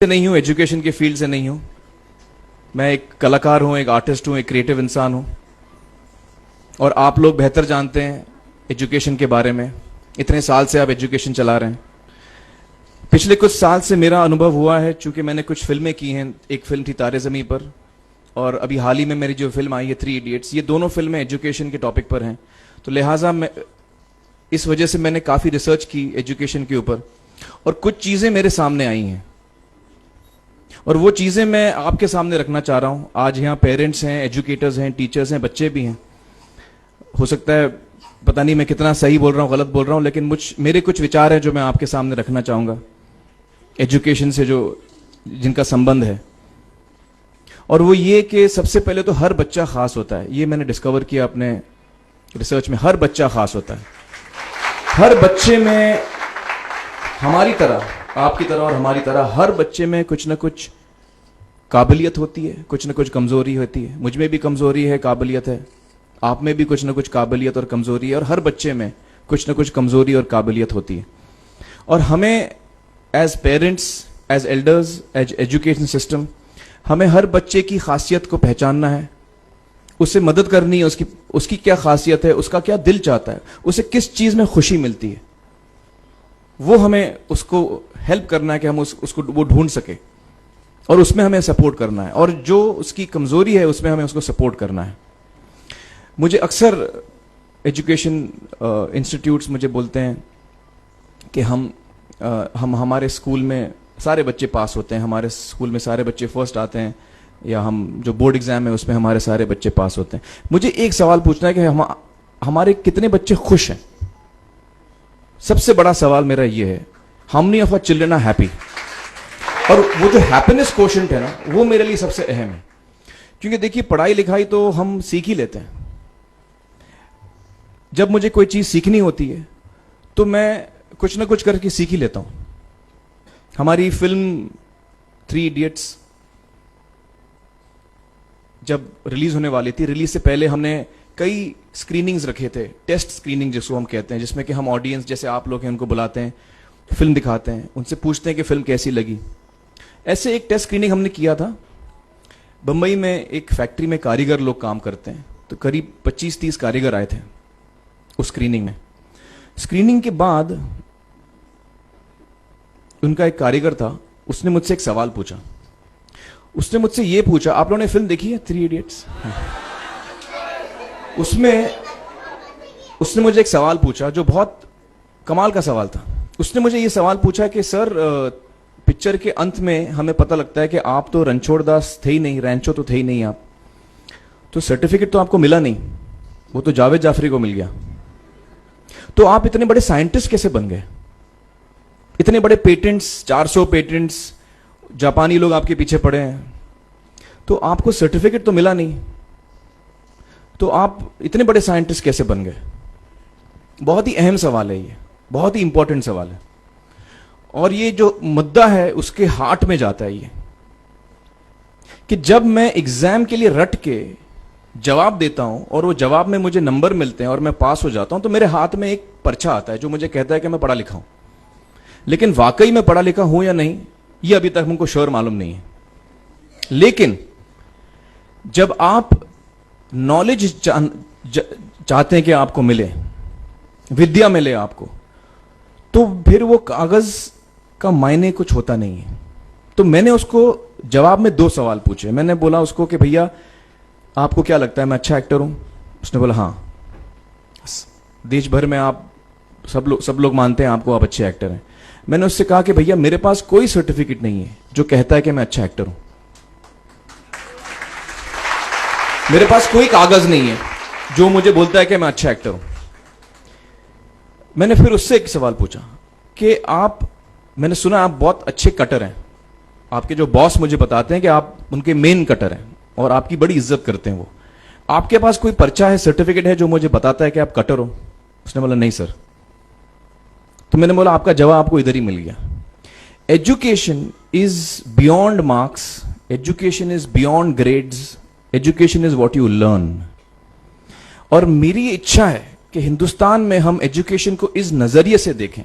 नहीं हूँ, एजुकेशन के फील्ड से नहीं हूँ। मैं एक कलाकार हूँ, एक आर्टिस्ट हूँ, एक क्रिएटिव इंसान हूँ। और आप लोग बेहतर जानते हैं एजुकेशन के बारे में। इतने साल से आप एजुकेशन चला रहे हैं। पिछले कुछ साल से मेरा अनुभव हुआ है, चूंकि मैंने कुछ फिल्में की हैं। एक फिल्म थी तारे ज़मीं पर, और अभी हाल ही में मेरी जो फिल्म आई है 3 इडियट्स, ये दोनों फिल्में एजुकेशन के टॉपिक पर हैं। तो लिहाजा मैं इस वजह से मैंने काफ़ी रिसर्च की एजुकेशन के ऊपर, और कुछ चीज़ें मेरे सामने आई हैं, और वो चीज़ें मैं आपके सामने रखना चाह रहा हूँ। आज यहाँ पेरेंट्स हैं, एजुकेटर्स हैं, टीचर्स हैं, बच्चे भी हैं। हो सकता है, पता नहीं मैं कितना सही बोल रहा हूँ, गलत बोल रहा हूँ, लेकिन मेरे कुछ विचार हैं जो मैं आपके सामने रखना चाहूँगा एजुकेशन से जिनका संबंध है। और वो ये कि सबसे पहले तो हर बच्चा खास होता है। ये मैंने डिस्कवर किया अपने रिसर्च में। हर बच्चा खास होता है। हर बच्चे में, हमारी तरह, आपकी तरह और हमारी तरह, हर बच्चे में कुछ ना कुछ काबिलियत होती है, कुछ ना कुछ कमजोरी होती है। मुझ में भी कमजोरी है, काबिलियत है। आप में भी कुछ ना कुछ काबिलियत और कमजोरी है, और हर बच्चे में कुछ ना कुछ कमजोरी और काबिलियत होती है। और हमें as parents, as elders, as education system, हमें हर बच्चे की खासियत को पहचानना है, उसे मदद करनी है। उसकी क्या खासियत है, उसका क्या दिल चाहता है, उसे किस चीज में खुशी मिलती है, वो हमें उसको हेल्प करना है कि हम उसको वो ढूंढ सके, और उसमें हमें सपोर्ट करना है। और जो उसकी कमजोरी है उसमें हमें उसको सपोर्ट करना है। मुझे अक्सर एजुकेशन इंस्टीट्यूट्स मुझे बोलते हैं कि हम हमारे स्कूल में सारे बच्चे पास होते हैं, हमारे स्कूल में सारे बच्चे फर्स्ट आते हैं, या हम जो बोर्ड एग्जाम है उसमें हमारे सारे बच्चे पास होते हैं। मुझे एक सवाल पूछना है कि हमारे कितने बच्चे खुश हैं? सबसे बड़ा सवाल मेरा ये है, how many of our children are happy? और वो जो हैप्पीनेस क्वोशेंट है ना, वो मेरे लिए सबसे अहम है। क्योंकि देखिए, पढ़ाई लिखाई तो हम सीख ही लेते हैं। जब मुझे कोई चीज सीखनी होती है तो मैं कुछ ना कुछ करके सीख ही लेता हूं। हमारी फिल्म 3 इडियट्स जब रिलीज होने वाली थी, रिलीज से पहले हमने कई स्क्रीनिंग्स रखे थे, टेस्ट स्क्रीनिंग जिसको हम कहते हैं, जिसमें कि हम ऑडियंस, जैसे आप लोग हैं, उनको बुलाते हैं, फिल्म दिखाते हैं, उनसे पूछते हैं कि फिल्म कैसी लगी। ऐसे एक टेस्ट स्क्रीनिंग हमने किया था। बंबई में एक फैक्ट्री में कारीगर लोग काम करते हैं, तो करीब 25-30 कारीगर आए थे उस स्क्रीनिंग में। स्क्रीनिंग के बाद उनका एक कारीगर था, उसने मुझसे एक सवाल पूछा। उसने मुझसे ये पूछा, आप लोगों ने फिल्म देखी है 3 इडियट्स? उसमें उसने मुझे एक सवाल पूछा जो बहुत कमाल का सवाल था। उसने मुझे ये सवाल पूछा कि सर, पिक्चर के अंत में हमें पता लगता है कि आप तो रणछोड़ दास थे ही नहीं, रैंचो तो थे ही नहीं आप, तो सर्टिफिकेट तो आपको मिला नहीं, वो तो जावेद जाफरी को मिल गया। तो आप इतने बड़े साइंटिस्ट कैसे बन गए? इतने बड़े पेटेंट्स, 400 पेटेंट्स, जापानी लोग आपके पीछे पड़े हैं, तो आपको सर्टिफिकेट तो मिला नहीं, तो आप इतने बड़े साइंटिस्ट कैसे बन गए? बहुत ही अहम सवाल है ये, बहुत ही इंपॉर्टेंट सवाल है। और ये जो मुद्दा है उसके हार्ट में जाता है ये, कि जब मैं एग्जाम के लिए रट के जवाब देता हूं और वो जवाब में मुझे नंबर मिलते हैं और मैं पास हो जाता हूं, तो मेरे हाथ में एक पर्चा आता है जो मुझे कहता है कि मैं पढ़ा लिखा हूं। लेकिन वाकई में पढ़ा लिखा हूं या नहीं, ये अभी तक हमको श्योर मालूम नहीं है। लेकिन जब आप नॉलेज चाहते हैं कि आपको मिले, विद्या मिले आपको, तो फिर वो कागज का मायने कुछ होता नहीं है। तो मैंने उसको जवाब में 2 सवाल पूछे। मैंने बोला उसको कि भैया, आपको क्या लगता है मैं अच्छा एक्टर हूं? उसने बोला हाँ, देश भर में आप सब लोग मानते हैं आपको, आप अच्छे एक्टर हैं। मैंने उससे कहा कि भैया, मेरे पास कोई सर्टिफिकेट नहीं है जो कहता है कि मैं अच्छा एक्टर हूं। मेरे पास कोई कागज नहीं है जो मुझे बोलता है कि मैं अच्छा एक्टर हूं। मैंने फिर उससे एक सवाल पूछा कि मैंने सुना आप बहुत अच्छे कटर हैं, आपके जो बॉस मुझे बताते हैं कि आप उनके मेन कटर हैं और आपकी बड़ी इज्जत करते हैं वो, आपके पास कोई पर्चा है, सर्टिफिकेट है जो मुझे बताता है कि आप कटर हो? उसने बोला नहीं सर। तो मैंने बोला आपका जवाब आपको इधर ही मिल गया। Education is beyond marks, education is beyond grades, education is what you learn. और मेरी इच्छा है कि हिंदुस्तान में हम एजुकेशन को इस नजरिए से देखें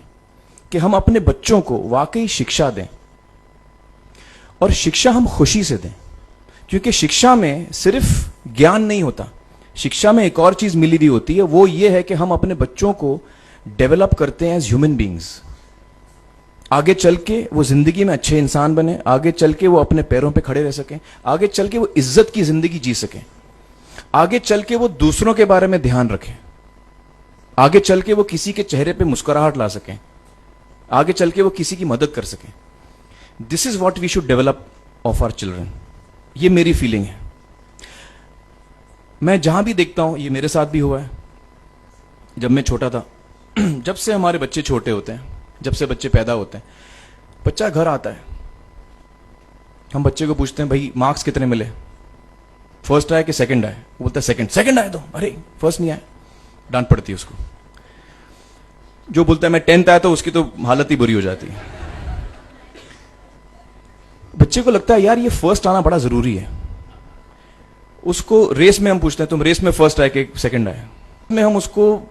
कि हम अपने बच्चों को वाकई शिक्षा दें। और शिक्षा हम खुशी से दें, क्योंकि शिक्षा में सिर्फ ज्ञान नहीं होता, शिक्षा में एक और चीज मिली हुई होती है, वो ये है कि हम अपने बच्चों को डेवलप करते हैं एज ह्यूमन बींग्स। आगे चल के वो जिंदगी में अच्छे इंसान बने, आगे चल के वो अपने पैरों पे खड़े रह सकें, आगे चल के वो इज्जत की जिंदगी जी सकें, आगे चल के वो दूसरों के बारे में ध्यान रखें, आगे चल के वो किसी के चेहरे पे मुस्कुराहट ला सकें, आगे चल के वो किसी की मदद कर सकें। This is what we should develop of our children. ये मेरी फीलिंग है। मैं जहां भी देखता हूं, ये मेरे साथ भी हुआ है जब मैं छोटा था। जब से हमारे बच्चे छोटे होते हैं, जब से बच्चे पैदा होते हैं, बच्चा घर आता है, हम बच्चे को पूछते हैं भाई मार्क्स कितने मिले, फर्स्ट आया कि सेकंड आया? वो बोलता है सेकंड। सेकंड आया तो अरे फर्स्ट नहीं आया, डांट पड़ती है उसको। जो बोलता है मैं 10th आया तो उसकी तो हालत ही बुरी हो जाती है। बच्चे को लगता है यार ये फर्स्ट आना बड़ा जरूरी है। उसको रेस में हम पूछते हैं तुम रेस में फर्स्ट आए कि सेकंड आए? में हम उसको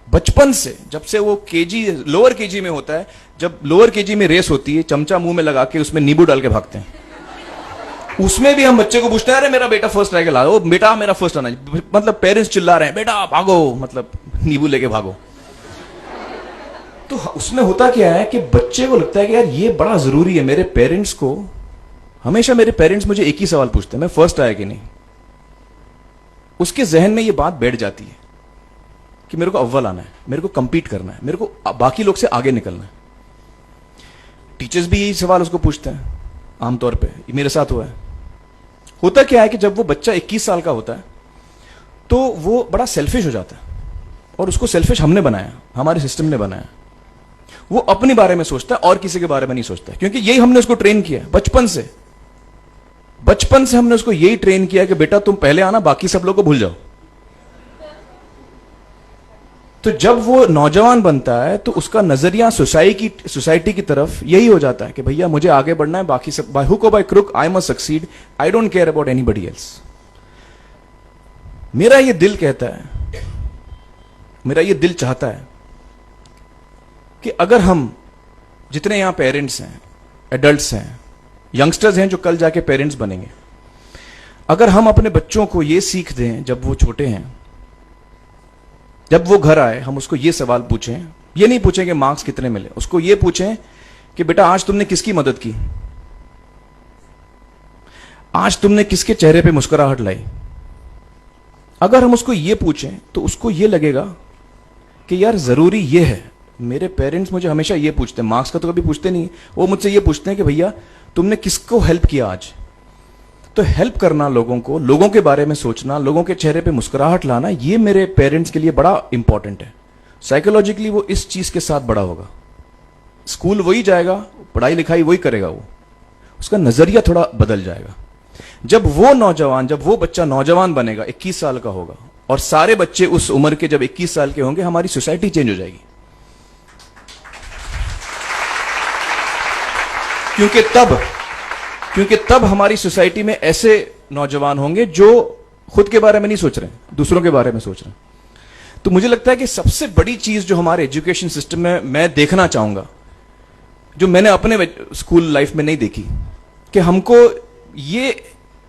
बचपन से, जब से वो केजी लोअर केजी में होता है, जब लोअर केजी में रेस होती है, चमचा मुंह में लगा के उसमें नींबू डाल के भागते हैं। उसमें भी हम बच्चे को पूछते हैं अरे मेरा बेटा फर्स्ट आएगा, लाओ बेटा मेरा फर्स्ट आना। मतलब पेरेंट्स चिल्ला रहे हैं बेटा भागो, मतलब नींबू लेके भागो। तो उसमें होता क्या है कि बच्चे को लगता है कि यार ये बड़ा जरूरी है। मेरे पेरेंट्स को हमेशा, मेरे पेरेंट्स मुझे एक ही सवाल पूछते हैं, मैं फर्स्ट आया कि नहीं। उसके जहन में ये बात बैठ जाती है कि मेरे को अव्वल आना है, मेरे को कंपीट करना है, मेरे को बाकी लोग से आगे निकलना है। टीचर्स भी यही सवाल उसको पूछते हैं आमतौर पे, मेरे साथ हुआ है। होता क्या है कि जब वो बच्चा 21 साल का होता है तो वो बड़ा सेल्फिश हो जाता है, और उसको सेल्फिश हमने बनाया, हमारे सिस्टम ने बनाया। वो अपने बारे में सोचता है और किसी के बारे में नहीं सोचता, क्योंकि यही हमने उसको ट्रेन किया बचपन से। बचपन से हमने उसको यही ट्रेन किया कि बेटा तुम पहले आना, बाकी सब लोग को भूल जाओ। तो जब वो नौजवान बनता है तो उसका नजरिया सोसाइटी की तरफ यही हो जाता है कि भैया मुझे आगे बढ़ना है, बाकी सब बाय हुक और by crook I must succeed, I don't care about anybody else. मेरा ये दिल कहता है, मेरा ये दिल चाहता है कि अगर हम जितने यहां पेरेंट्स हैं, एडल्ट्स हैं, यंगस्टर्स हैं जो कल जाके पेरेंट्स बनेंगे, अगर हम अपने बच्चों को ये सीख दें जब वो छोटे हैं, जब वो घर आए हम उसको ये सवाल पूछें, ये नहीं पूछें कि मार्क्स कितने मिले, उसको ये पूछें कि बेटा आज तुमने किसकी मदद की, आज तुमने किसके चेहरे पे मुस्कुराहट लाई। अगर हम उसको ये पूछें तो उसको ये लगेगा कि यार जरूरी ये है, मेरे पेरेंट्स मुझे हमेशा ये पूछते हैं, मार्क्स का तो कभी पूछते नहीं, वो मुझसे ये पूछते हैं कि भैया तुमने किसको हेल्प किया आज। तो हेल्प करना लोगों को, लोगों के बारे में सोचना, लोगों के चेहरे पे मुस्कुराहट लाना, ये मेरे पेरेंट्स के लिए बड़ा इंपॉर्टेंट है। साइकोलॉजिकली वो इस चीज के साथ बड़ा होगा, स्कूल वही जाएगा, पढ़ाई लिखाई वही करेगा, वो उसका नजरिया थोड़ा बदल जाएगा। जब वो बच्चा नौजवान बनेगा, 21 साल का होगा, और सारे बच्चे उस उम्र के जब 21 साल के होंगे, हमारी सोसाइटी चेंज हो जाएगी। क्योंकि तब हमारी सोसाइटी में ऐसे नौजवान होंगे जो खुद के बारे में नहीं सोच रहे, दूसरों के बारे में सोच रहे हैं। तो मुझे लगता है कि सबसे बड़ी चीज जो हमारे एजुकेशन सिस्टम में मैं देखना चाहूंगा, जो मैंने अपने स्कूल लाइफ में नहीं देखी, कि हमको ये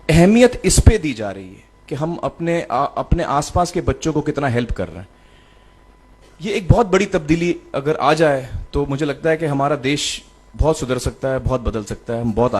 अहमियत इस पे दी जा रही है कि हम अपने आसपास के बच्चों को कितना हेल्प कर रहे हैं। ये एक बहुत बड़ी तब्दीली अगर आ जाए तो मुझे लगता है कि हमारा देश बहुत सुधर सकता है, बहुत बदल सकता है, हम बहुत